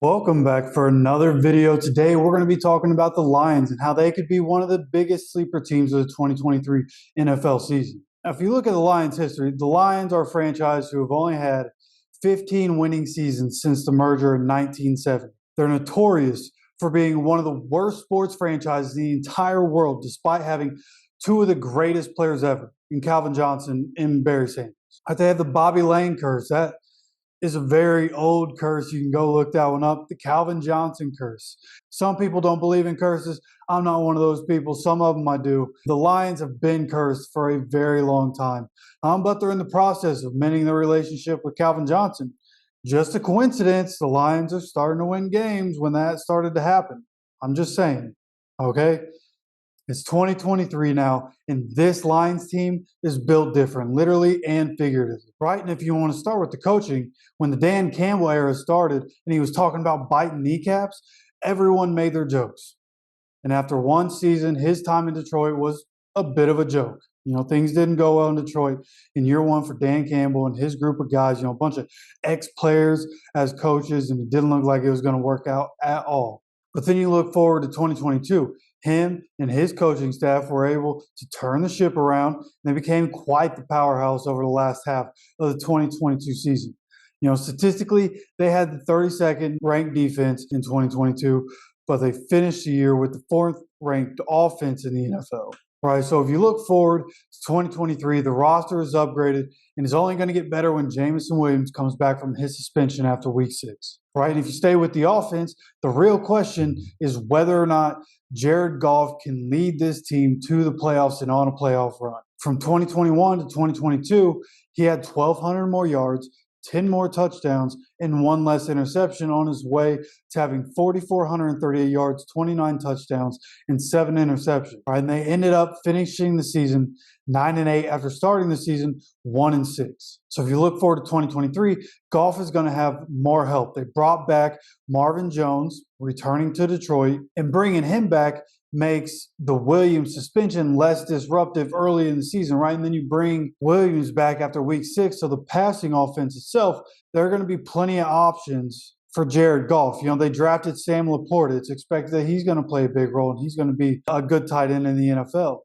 Welcome back for another video. Today we're going to be talking about the Lions and how they could be one of the biggest sleeper teams of the 2023 NFL season. Now, if you look at the Lions' history, the Lions are a franchise who have only had 15 winning seasons since the merger in 1970. They're notorious for being one of the worst sports franchises in the entire world, despite having two of the greatest players ever in Calvin Johnson and Barry Sanders. They have the Bobby Lane curse. That is a very old curse. You can go look that one up. The Calvin Johnson curse. Some people don't believe in curses. I'm not one of those people. Some of them I do. The Lions have been cursed for a very long time. But they're in the process of mending their relationship with Calvin Johnson. Just a coincidence. The Lions are starting to win games when that started to happen. I'm just saying. Okay? It's 2023 now, and this Lions team is built different, literally and figuratively, right? And if you want to start with the coaching, when the Dan Campbell era started and he was talking about biting kneecaps, everyone made their jokes. And after one season, his time in Detroit was a bit of a joke. Things didn't go well in Detroit in year one for Dan Campbell and his group of guys, a bunch of ex-players as coaches, and it didn't look like it was going to work out at all. But then you look forward to 2022. Him and his coaching staff were able to turn the ship around. And they became quite the powerhouse over the last half of the 2022 season. Statistically, they had the 32nd ranked defense in 2022, but they finished the year with the 4th ranked offense in the NFL. Right, so if you look forward to 2023, the roster is upgraded and is only going to get better when Jameson Williams comes back from his suspension after week 6. Right, and if you stay with the offense, the real question is whether or not Jared Goff can lead this team to the playoffs and on a playoff run. From 2021 to 2022, he had 1,200 more yards, 10 more touchdowns, and one less interception on his way to having 4,438 yards, 29 touchdowns, and 7 interceptions. Right, and they ended up finishing the season 9-8 after starting the season 1-6. So if you look forward to 2023, Goff is going to have more help. They brought back Marvin Jones, returning to Detroit, and bringing him back makes the Williams suspension less disruptive early in the season, right? And then you bring Williams back after week 6. So the passing offense itself, there are going to be plenty of options for Jared Goff. They drafted Sam Laporta. It's expected that he's going to play a big role and he's going to be a good tight end in the NFL.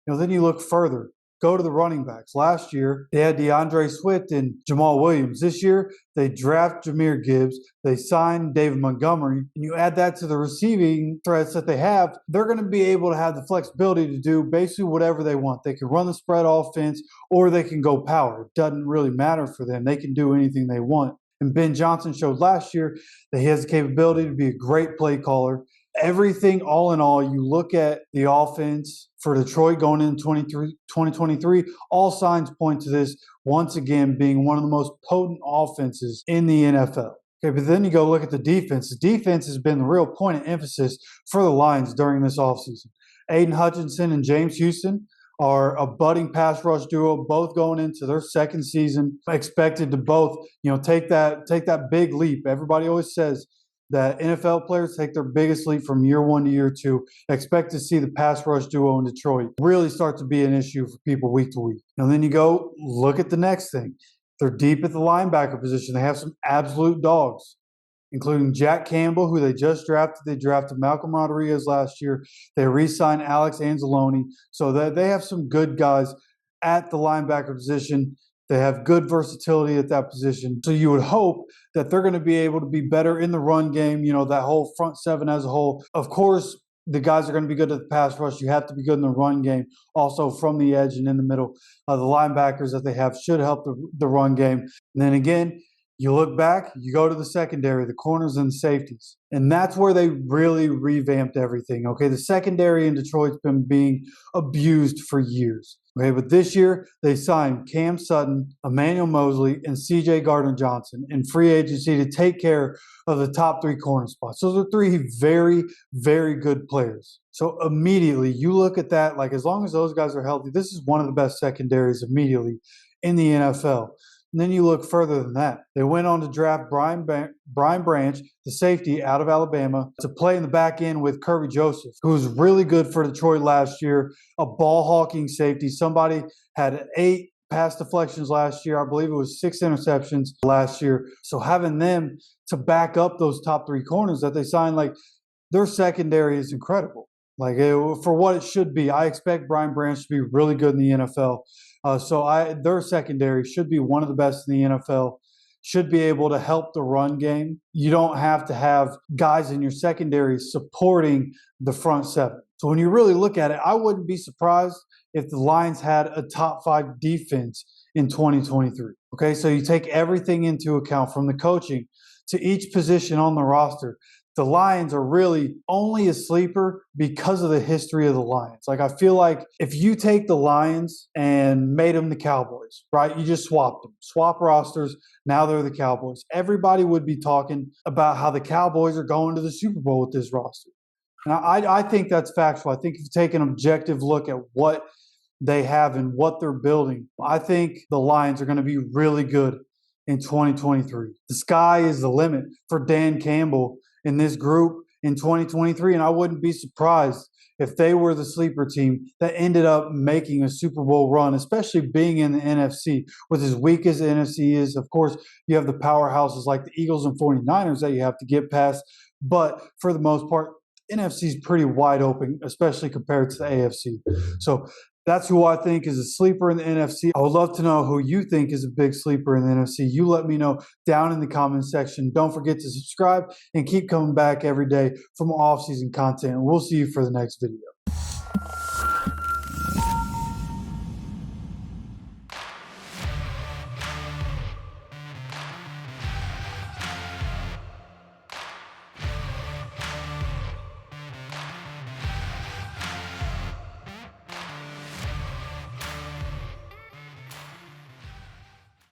Then you look further. Go to the running backs. Last year, they had DeAndre Swift and Jamal Williams. This year, they draft Jahmyr Gibbs. They signed David Montgomery. And you add that to the receiving threats that they have, they're going to be able to have the flexibility to do basically whatever they want. They can run the spread offense or they can go power. It doesn't really matter for them. They can do anything they want. And Ben Johnson showed last year that he has the capability to be a great play caller. Everything, all in all, you look at the offense for Detroit going into 2023, all signs point to this once again being one of the most potent offenses in the NFL. Okay, but then you go look at the defense. The defense has been the real point of emphasis for the Lions during this offseason. Aiden Hutchinson and James Houston are a budding pass rush duo, both going into their second season, expected to both, take that big leap. Everybody always says that NFL players take their biggest leap from year 1 to year 2. Expect to see the pass rush duo in Detroit really start to be an issue for people week to week. And then you go look at the next thing. They're deep at the linebacker position. They have some absolute dogs, including Jack Campbell, who they just drafted. They drafted Malcolm Rodriguez last year. They re-signed Alex Anzalone. So they have some good guys at the linebacker position. They have good versatility at that position. So you would hope that they're going to be able to be better in the run game, that whole front seven as a whole. Of course, the guys are going to be good at the pass rush. You have to be good in the run game, also from the edge and in the middle. The linebackers that they have should help the run game. And then again, you look back, you go to the secondary, the corners and the safeties. And that's where they really revamped everything. Okay, the secondary in Detroit's been being abused for years. Okay, but this year they signed Cam Sutton, Emmanuel Mosley, and C.J. Gardner-Johnson in free agency to take care of the top 3 corner spots. Those are 3 very, very good players. So immediately you look at that, like as long as those guys are healthy, this is one of the best secondaries immediately in the NFL. And then you look further than that. They went on to draft Brian Branch, the safety out of Alabama, to play in the back end with Kirby Joseph, who was really good for Detroit last year, a ball-hawking safety. Somebody had 8 pass deflections last year. I believe it was 6 interceptions last year. So having them to back up those top 3 corners that they signed, like, their secondary is incredible. Like, for what it should be, I expect Brian Branch to be really good in the NFL. Their secondary should be one of the best in the NFL. Should be able to help the run game. You don't have to have guys in your secondary supporting the front 7. So when you really look at it, I wouldn't be surprised if the Lions had a top 5 defense in 2023. Okay, so you take everything into account from the coaching to each position on the roster. The Lions are really only a sleeper because of the history of the Lions. Like, I feel like if you take the Lions and made them the Cowboys, right? You just swapped them, swap rosters. Now they're the Cowboys. Everybody would be talking about how the Cowboys are going to the Super Bowl with this roster. And I think that's factual. I think if you take an objective look at what they have and what they're building, I think the Lions are going to be really good in 2023. The sky is the limit for Dan Campbell in this group in 2023, and I wouldn't be surprised if they were the sleeper team that ended up making a Super Bowl run, especially being in the NFC. With as weak as the NFC is, of course, you have the powerhouses like the Eagles and 49ers that you have to get past, but for the most part, NFC is pretty wide open, especially compared to the AFC. So that's who I think is a sleeper in the NFC. I would love to know who you think is a big sleeper in the NFC. You let me know down in the comments section. Don't forget to subscribe and keep coming back every day for more off-season content. We'll see you for the next video.